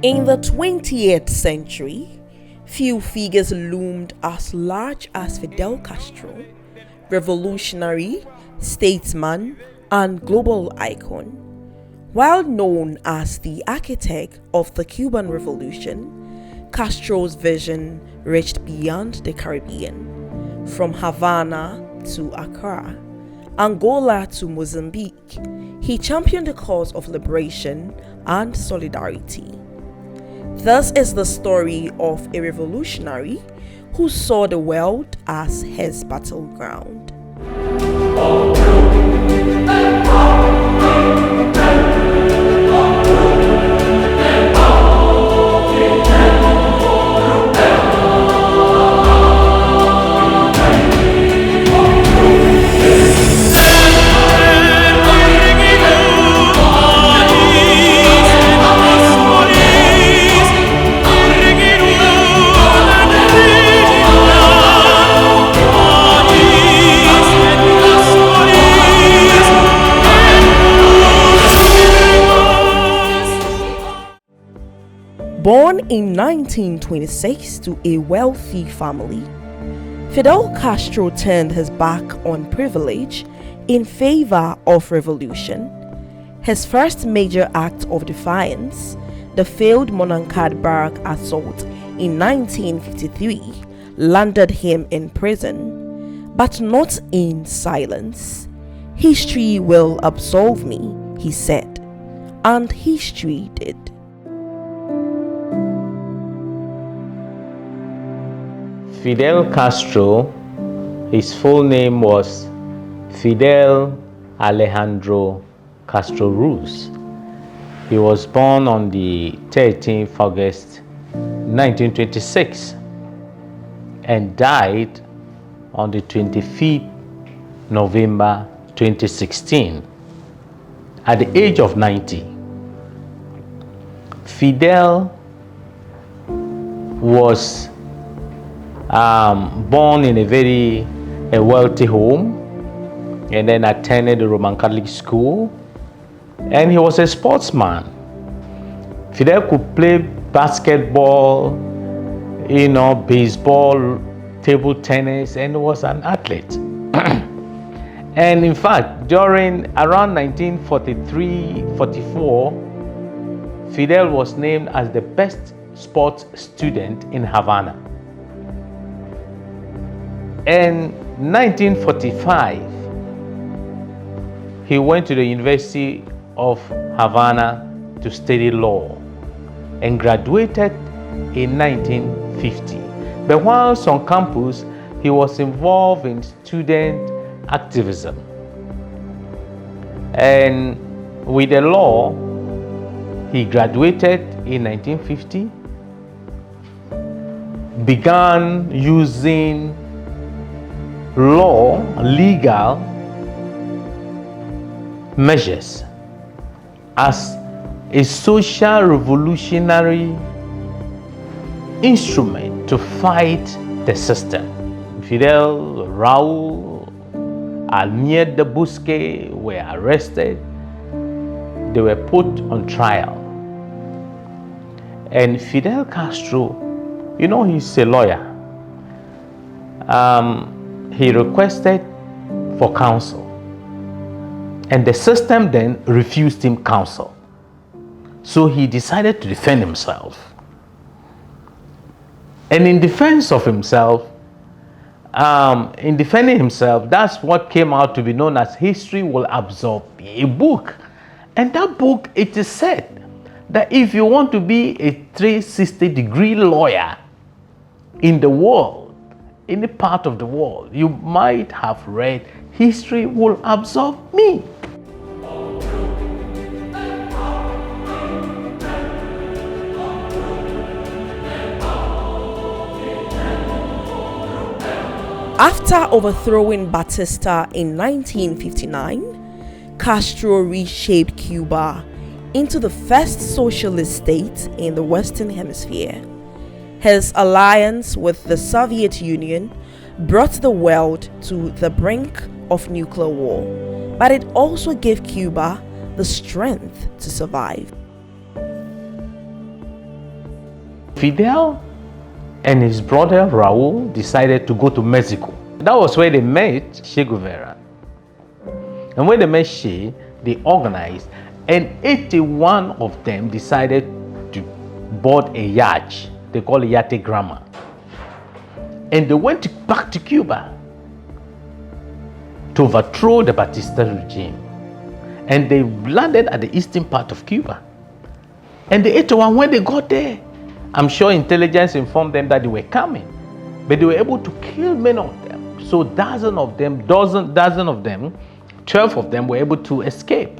In the 20th century, few figures loomed as large as Fidel Castro, revolutionary, statesman, and global icon. While known as the architect of the Cuban Revolution, Castro's vision reached beyond the Caribbean, from Havana to Accra, Angola to Mozambique. He championed the cause of liberation and solidarity. This is the story of a revolutionary who saw the world as his battleground. Born in 1926 to a wealthy family, Fidel Castro turned his back on privilege in favor of revolution. His first major act of defiance, the failed Monancad assault in 1953, landed him in prison, but not in silence. "History will absolve me," he said, and history did. Fidel Castro, his full name was Fidel Alejandro Castro Ruz. He was born on the 13th August 1926 and died on the 25th November 2016 at the age of 90. Fidel was born in a very wealthy home and then attended the Roman Catholic school, and he was a sportsman. Fidel could play basketball, baseball, table tennis, and was an athlete. And in fact, around 1943-44, Fidel was named as the best sports student in Havana. In 1945, he went to the University of Havana to study law and graduated in 1950. But whilst on campus, he was involved in student activism. And with the law, he graduated in 1950, began using legal measures as a social revolutionary instrument to fight the system. Fidel, Raul, Almier de Busque were arrested. They were put on trial. And Fidel Castro, he's a lawyer. He requested for counsel, and the system then refused him counsel. So he decided to defend himself. And in defense of himself, in defending himself, that's what came out to be known as History Will Absolve Me, a book. And that book, it is said that if you want to be a 360-degree lawyer in the world, any part of the world, you might have read History Will Absolve Me. After overthrowing Batista in 1959, Castro reshaped Cuba into the first socialist state in the Western Hemisphere. His alliance with the Soviet Union brought the world to the brink of nuclear war, but it also gave Cuba the strength to survive. Fidel and his brother Raul decided to go to Mexico. That was where they met Che Guevara. And when they met Che, they organized, and 81 of them decided to board a yacht. They call it Yate Grama. And they went back to Cuba to overthrow the Batista regime. And they landed at the eastern part of Cuba. And the 81, when they got there, I'm sure intelligence informed them that they were coming, but they were able to kill many of them. So dozen of them, 12 of them were able to escape.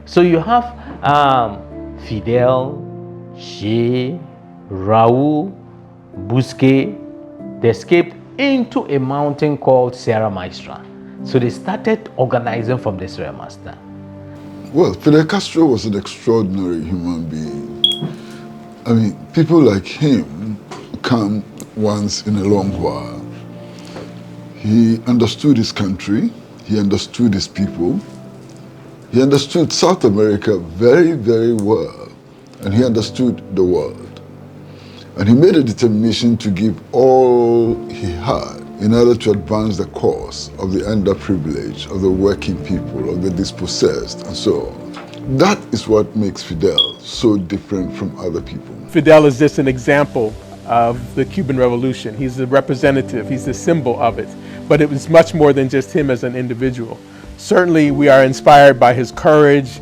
So you have Fidel, Che, Raul, Busquets. They escaped into a mountain called Sierra Maestra. So they started organizing from the Sierra Maestra. Well, Fidel Castro was an extraordinary human being. I mean, people like him come once in a long while. He understood his country, he understood his people, he understood South America very, very well, and he understood the world. And he made a determination to give all he had in order to advance the cause of the underprivileged, of the working people, of the dispossessed, and so on. That is what makes Fidel so different from other people. Fidel is just an example of the Cuban Revolution. He's the representative, he's the symbol of it. But it was much more than just him as an individual. Certainly we are inspired by his courage,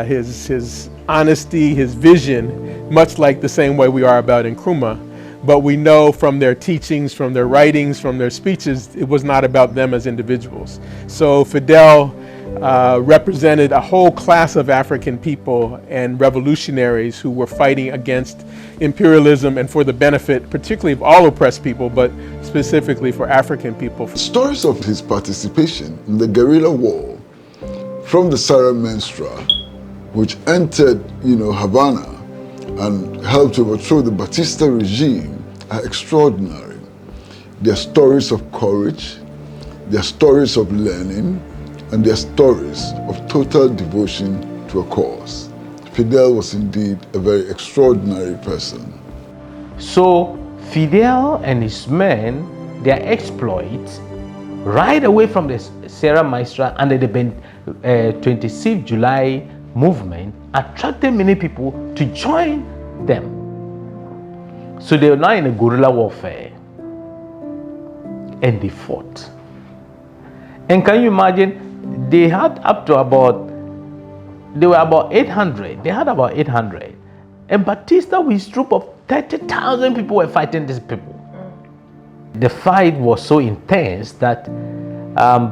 his honesty, his vision, much like the same way we are about Nkrumah. But we know from their teachings, from their writings, from their speeches, it was not about them as individuals. So Fidel represented a whole class of African people and revolutionaries who were fighting against imperialism and for the benefit, particularly of all oppressed people, but specifically for African people. Stories of his participation in the guerrilla war from the Sierra Maestra, which entered, Havana and helped to overthrow the Batista regime, are extraordinary. They're stories of courage, they're stories of learning, and they're stories of total devotion to a cause. Fidel was indeed a very extraordinary person. So Fidel and his men, their exploits, right away from the Sierra Maestra under the 26th July movement, attracted many people to join them. So they were now in a guerrilla warfare, and they fought. And can you imagine, they had they were about 800. They had about 800. And Batista, with his troop of 30,000 people, were fighting these people. The fight was so intense that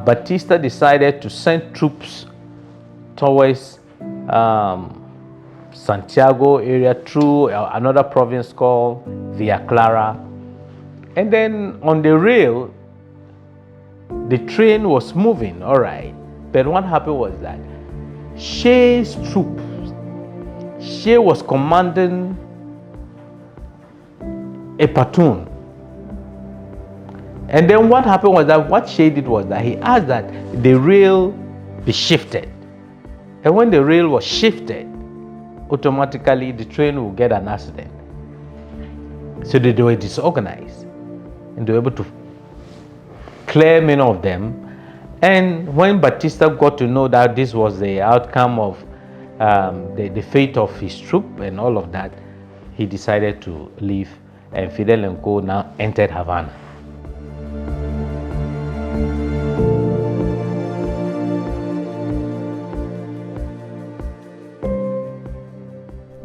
Batista decided to send troops towards Santiago area through another province called Villa Clara. And then on the rail, the train was moving, all right. But what happened was that Che's troops, Che was commanding a platoon. And then what happened was that what Che did was that he asked that the rail be shifted. And when the rail was shifted, automatically the train will get an accident. So they were disorganized and they were able to clear many of them. And when Batista got to know that this was the outcome of the fate of his troop and all of that, he decided to leave, and Fidel and Co. now entered Havana.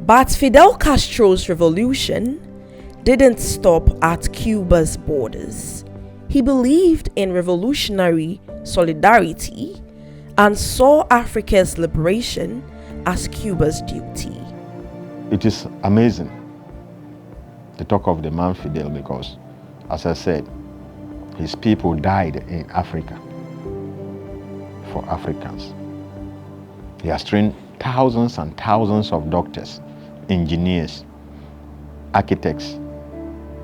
But Fidel Castro's revolution didn't stop at Cuba's borders. He believed in revolutionary solidarity and saw Africa's liberation as Cuba's duty. It is amazing to talk of the man Fidel because, as I said, his people died in Africa for Africans. He has trained thousands and thousands of doctors, engineers, architects,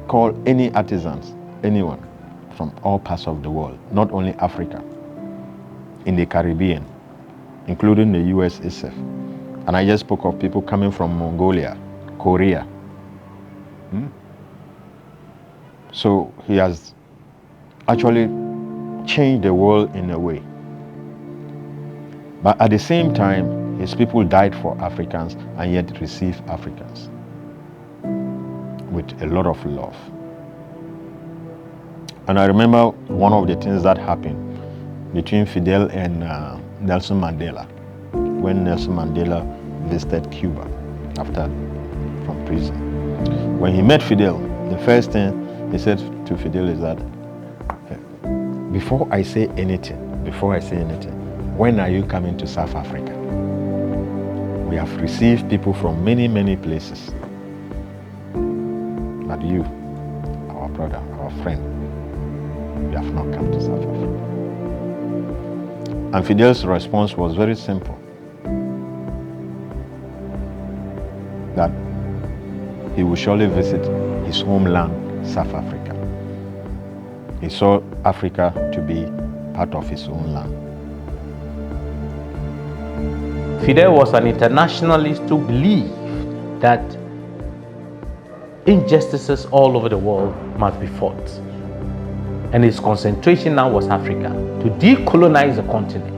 call any artisans, anyone from all parts of the world, not only Africa, in the Caribbean, including the US itself. And I just spoke of people coming from Mongolia, Korea, So he has actually changed the world in a way. But at the same time, his people died for Africans and yet received Africans with a lot of love. And I remember one of the things that happened between Fidel and Nelson Mandela, when Nelson Mandela visited Cuba from prison. When he met Fidel, the first thing he said to Fidel is that, before I say anything, when are you coming to South Africa? We have received people from many, many places. But you, our brother, our friend, you have not come to South Africa. And Fidel's response was very simple. That he will surely visit his homeland, South Africa. He saw Africa to be part of his own land. Fidel was an internationalist who believed that injustices all over the world must be fought. And his concentration now was Africa, to decolonize the continent.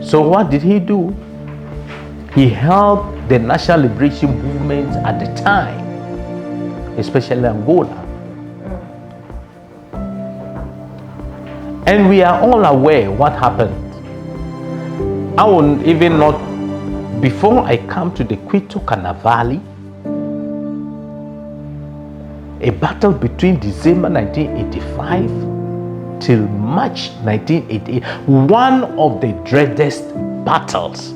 So what did he do? He helped the national liberation movement at the time, especially Angola. And we are all aware what happened. I will even not, before I come to the Quito Carnivale, a battle between December 1985 till March 1988, one of the dreadest battles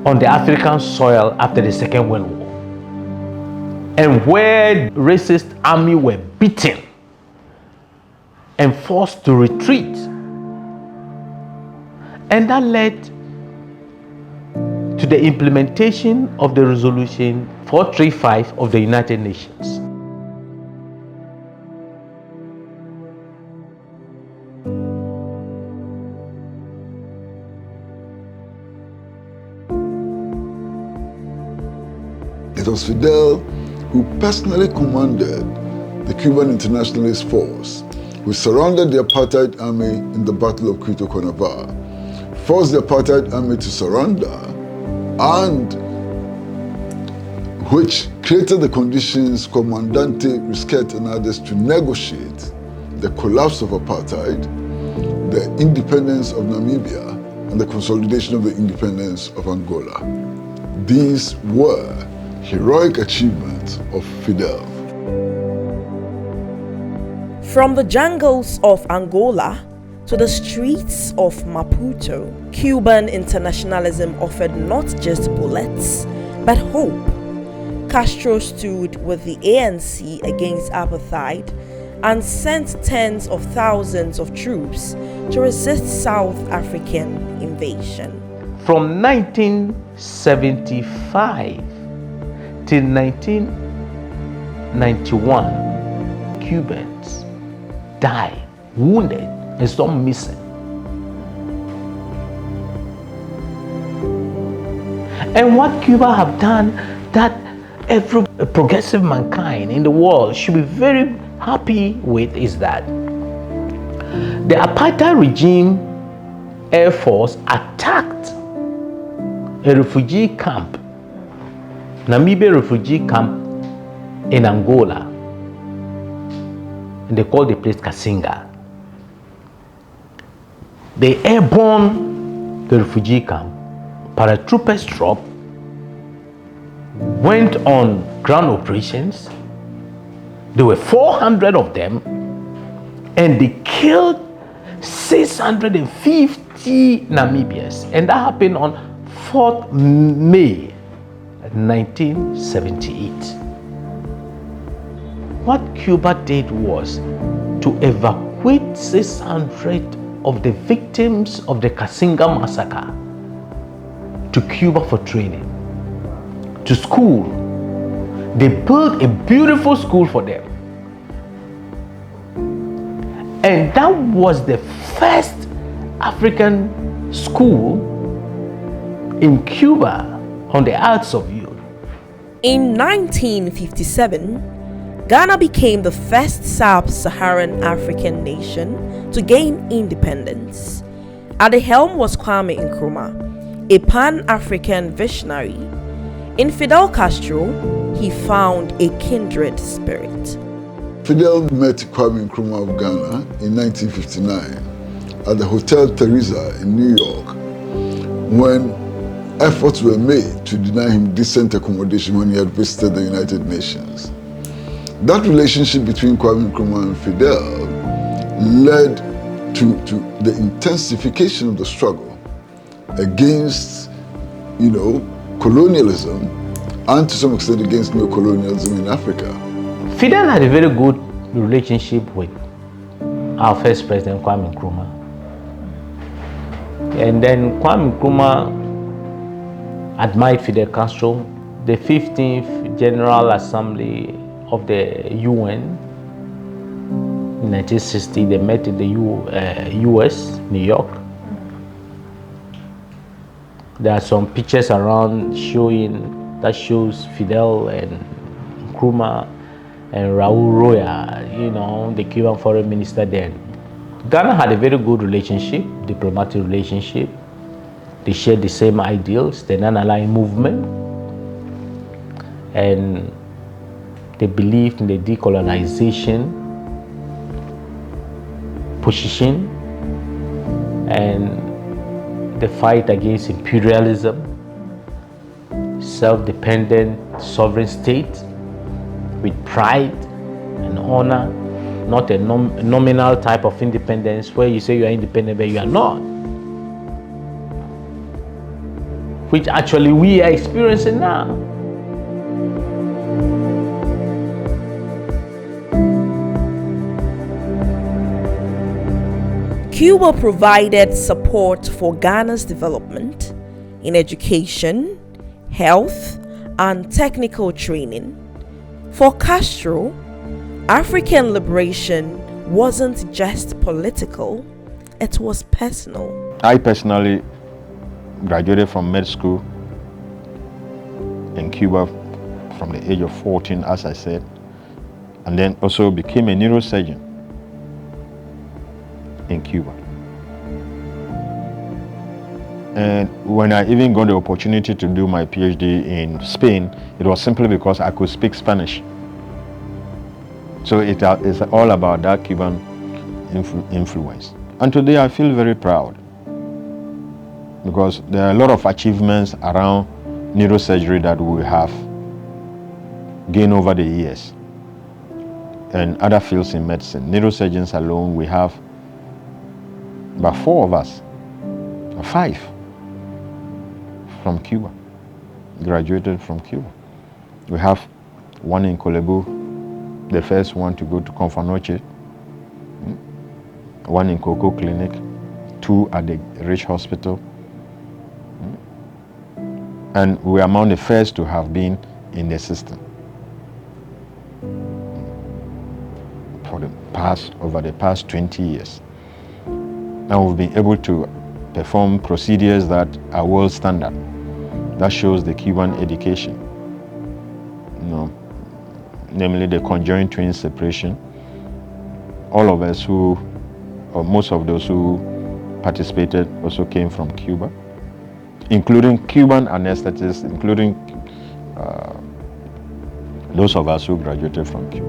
on the African soil after the Second World War, and where racist army were beaten and forced to retreat. And that led to the implementation of the resolution 435 of the United Nations. It was Fidel who personally commanded the Cuban internationalist force, who surrounded the apartheid army in the Battle of Quito Carnivale, forced the apartheid army to surrender, and which created the conditions for Comandante Risquet and others to negotiate the collapse of apartheid, the independence of Namibia, and the consolidation of the independence of Angola. These were heroic achievements of Fidel. From the jungles of Angola to the streets of Maputo, Cuban internationalism offered not just bullets, but hope. Castro stood with the ANC against apartheid and sent tens of thousands of troops to resist South African invasion. From 1975 till 1991, Cubans died, wounded, and some missing. And what Cuba have done that every progressive mankind in the world should be very happy with is that the apartheid regime Air Force attacked a refugee camp, Namibia refugee camp in Angola, and they called the place Kasinga. They airborne the refugee camp, paratroopers dropped, went on ground operations. There were 400 of them, and they killed 650 Namibians, and that happened on 4th May 1978. What Cuba did was to evacuate 600 of the victims of the Kasinga massacre to Cuba for training, to school. They built a beautiful school for them. And that was the first African school in Cuba on the hearts of youth. In 1957, Ghana became the first sub-Saharan African nation to gain independence. At the helm was Kwame Nkrumah, a Pan-African visionary. In Fidel Castro, he found a kindred spirit. Fidel met Kwame Nkrumah of Ghana in 1959 at the Hotel Teresa in New York when efforts were made to deny him decent accommodation when he had visited the United Nations. That relationship between Kwame Nkrumah and Fidel led to the intensification of the struggle against, colonialism and to some extent against neo-colonialism in Africa. Fidel had a very good relationship with our first president, Kwame Nkrumah. And then Kwame Nkrumah admired Fidel Castro. The 15th General Assembly of the UN in 1960, they met in the US, New York. There are some pictures around that shows Fidel and Nkrumah and Raul Roya, the Cuban foreign minister then. Ghana had a very good relationship, diplomatic relationship. They shared the same ideals, the non-aligned movement, and they believed in the decolonization position and the fight against imperialism, self-dependent sovereign state with pride and honor, not a nominal type of independence where you say you are independent but you are not, which actually we are experiencing now. Cuba provided support for Ghana's development in education, health, and technical training. For Castro, African liberation wasn't just political, it was personal. I personally graduated from med school in Cuba from the age of 14, as I said, and then also became a neurosurgeon in Cuba. And when I even got the opportunity to do my PhD in Spain, it was simply because I could speak Spanish. So it's all about that Cuban influence. And today I feel very proud because there are a lot of achievements around neurosurgery that we have gained over the years, and other fields in medicine. Neurosurgeons alone, we have about 4 of us, or 5 from Cuba, graduated from Cuba. We have one in Kolebu, the first one to go to Confanoche, one in Coco Clinic, 2 at the Rich Hospital, and we are among the first to have been in the system over the past 20 years. And we've been able to perform procedures that are world standard. That shows the Cuban education, namely the conjoined twin separation. All of us or most of those who participated also came from Cuba, including Cuban anesthetists, including those of us who graduated from Cuba.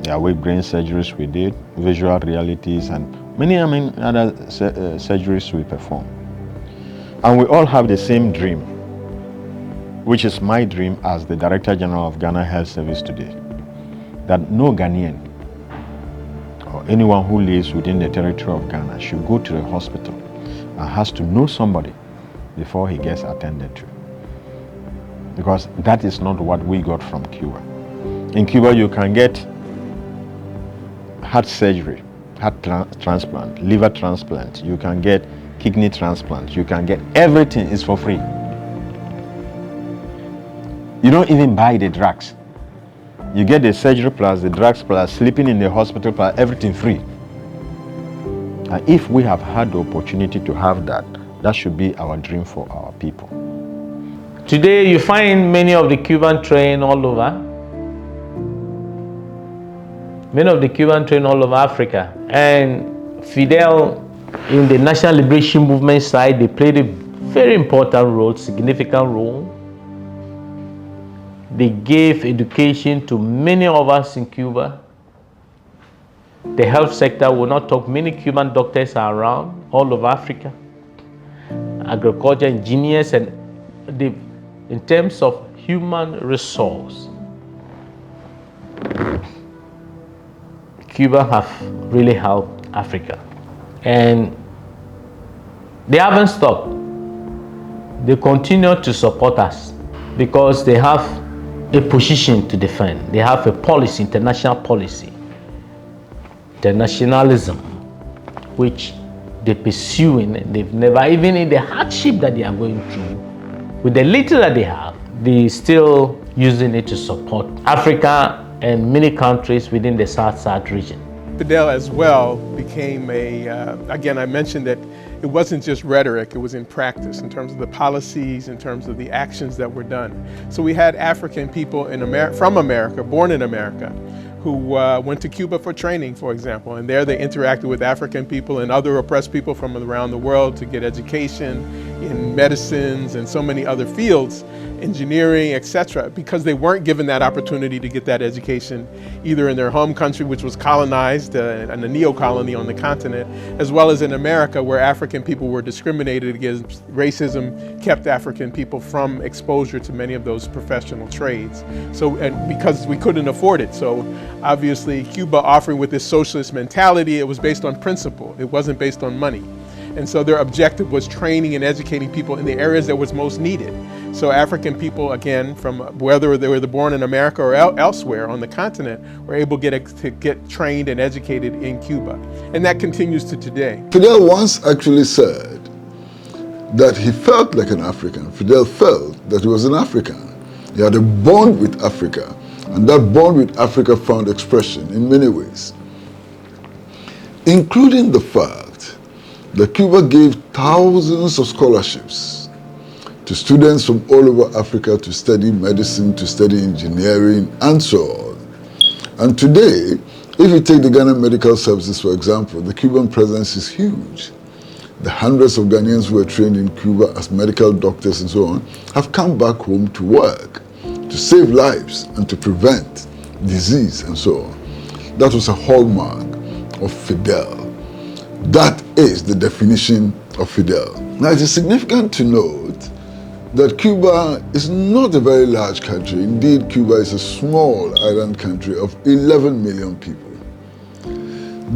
The awake brain surgeries we did, visual realities, and many other surgeries we perform. And we all have the same dream, which is my dream as the Director General of Ghana Health Service today, that no Ghanaian or anyone who lives within the territory of Ghana should go to the hospital and has to know somebody before he gets attended to. Because that is not what we got from Cuba. In Cuba, you can get heart surgery, heart transplant, liver transplant, you can get kidney transplant, you can get everything is for free. You don't even buy the drugs. You get the surgery plus the drugs plus sleeping in the hospital plus everything free. And if we have had the opportunity to have that, that should be our dream for our people. Today you find many of the Cuban train all over. Many of the Cuban train all over Africa. And Fidel, in the national liberation movement side, they played a very important role, significant role. They gave education to many of us in Cuba. The health sector, will not talk, many Cuban doctors are around all over Africa. Agriculture engineers, and in terms of human resource, Cuba have really helped Africa. And they haven't stopped. They continue to support us because they have a position to defend. They have a policy, international policy, internationalism, which they pursue, and they've never, even in the hardship that they are going through, with the little that they have, they still using it to support Africa and many countries within the South region. Fidel as well became again, I mentioned that it wasn't just rhetoric, it was in practice in terms of the policies, in terms of the actions that were done. So we had African people from America, born in America, who went to Cuba for training, for example, and there they interacted with African people and other oppressed people from around the world to get education in medicines and so many other fields, engineering, etc., because they weren't given that opportunity to get that education either in their home country, which was colonized and a neo-colony on the continent, as well as in America, where African people were discriminated against. Racism kept African people from exposure to many of those professional trades. So, and because we couldn't afford it, so obviously Cuba offering with this socialist mentality, it was based on principle, it wasn't based on money. And so their objective was training and educating people in the areas that was most needed. So African people, again, from whether they were born in America or elsewhere on the continent, were able to get trained and educated in Cuba. And that continues to today. Fidel once actually said that he felt like an African. Fidel felt that he was an African. He had a bond with Africa, and that bond with Africa found expression in many ways, including the fact that Cuba gave thousands of scholarships to students from all over Africa to study medicine, to study engineering, and so on. And today, if you take the Ghana Medical Services, for example, the Cuban presence is huge. The hundreds of Ghanaians who were trained in Cuba as medical doctors and so on have come back home to work, to save lives and to prevent disease and so on. That was a hallmark of Fidel. That is the definition of Fidel. Now, it is significant to note that Cuba is not a very large country. Indeed, Cuba is a small island country of 11 million people.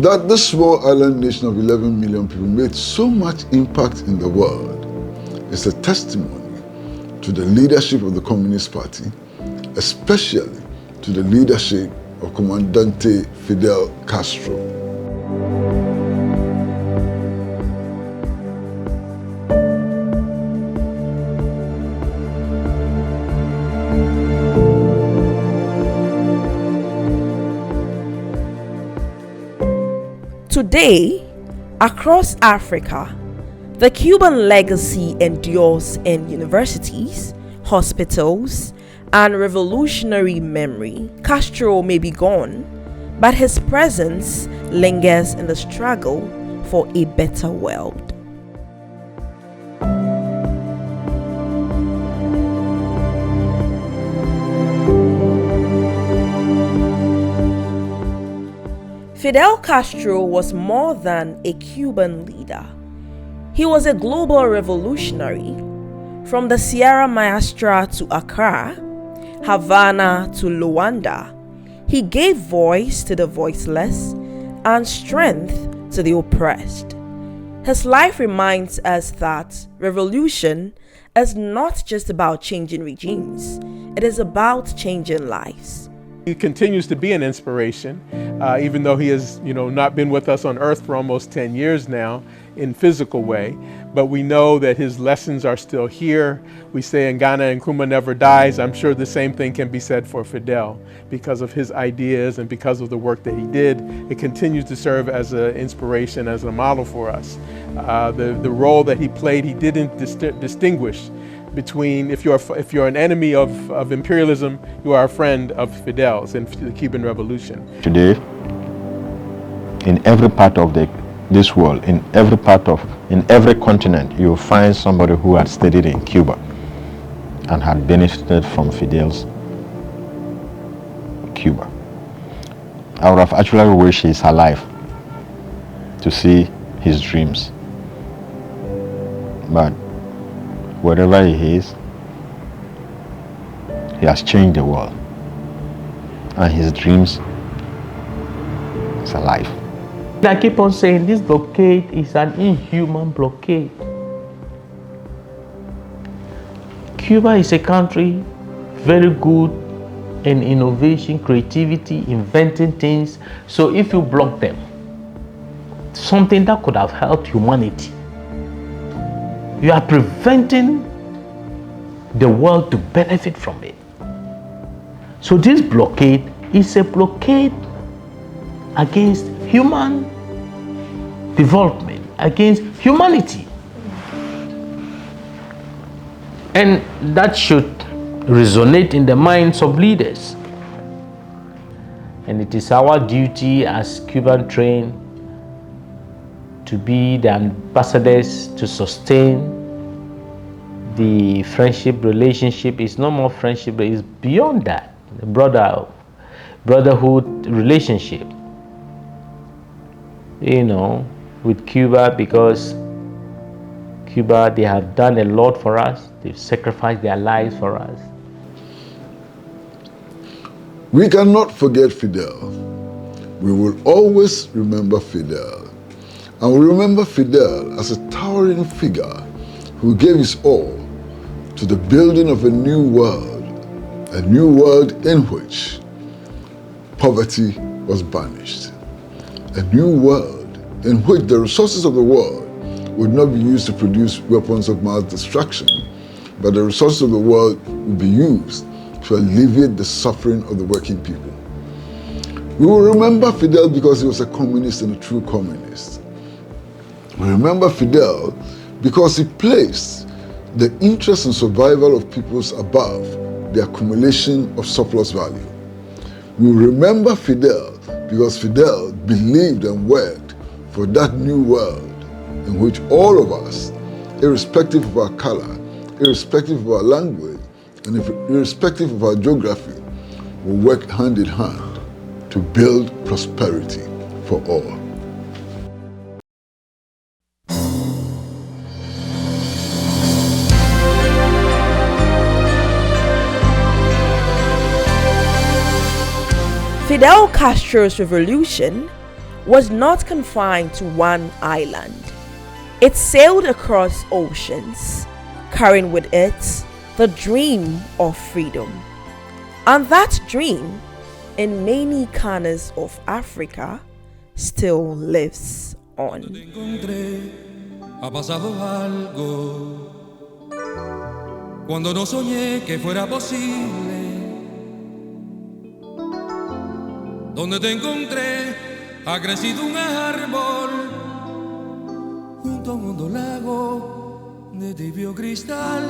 That this small island nation of 11 million people made so much impact in the world is a testimony to the leadership of the Communist Party, especially to the leadership of Comandante Fidel Castro. Today, across Africa, the Cuban legacy endures in universities, hospitals, and revolutionary memory. Castro may be gone, but his presence lingers in the struggle for a better world. Fidel Castro was more than a Cuban leader. He was a global revolutionary. From the Sierra Maestra to Accra, Havana to Luanda, he gave voice to the voiceless and strength to the oppressed. His life reminds us that revolution is not just about changing regimes, it is about changing lives. He continues to be an inspiration, even though he has, not been with us on earth for almost 10 years now in physical way. But we know that his lessons are still here. We say in Ghana, and Nkrumah never dies. I'm sure the same thing can be said for Fidel because of his ideas and because of the work that he did. It continues to serve as an inspiration, as a model for us. The role that he played, he didn't distinguish between, if you're an enemy of imperialism, you are a friend of Fidel's in the Cuban Revolution. Today, in every part of this world, in every continent, you'll find somebody who had studied in Cuba and had benefited from Fidel's Cuba. I would have actually wished he's alive to see his dreams. But wherever he is, he has changed the world. And his dreams is alive. I keep on saying this blockade is an inhuman blockade. Cuba is a country very good in innovation, creativity, inventing things. So if you block them, something that could have helped humanity, you are preventing the world to benefit from it. So this blockade is a blockade against human development, against humanity. And that should resonate in the minds of leaders. And it is our duty as Cuban trained to be the ambassadors to sustain the friendship relationship. It's no more friendship, but it's beyond that. The brotherhood relationship, with Cuba, because Cuba, they have done a lot for us. They've sacrificed their lives for us. We cannot forget Fidel. We will always remember Fidel. And we remember Fidel as a towering figure who gave his all to the building of a new world in which poverty was banished, a new world in which the resources of the world would not be used to produce weapons of mass destruction, but the resources of the world would be used to alleviate the suffering of the working people. We will remember Fidel because he was a communist and a true communist. We remember Fidel because he placed the interest and survival of peoples above the accumulation of surplus value. We remember Fidel because Fidel believed and worked for that new world in which all of us, irrespective of our color, irrespective of our language, and irrespective of our geography, will work hand in hand to build prosperity for all. Fidel Castro's revolution was not confined to one island. It sailed across oceans, carrying with it the dream of freedom. And that dream, in many corners of Africa, still lives on. Ha pasado algo cuando no soñé que fuera posible. Donde te encontré ha crecido un árbol junto a un hondo lago de tibio cristal.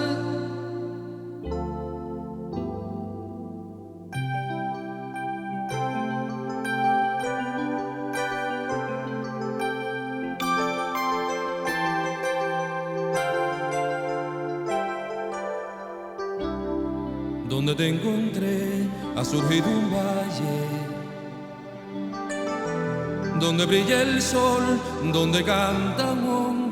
Donde te encontré ha surgido un valle donde brilla el sol, donde canta un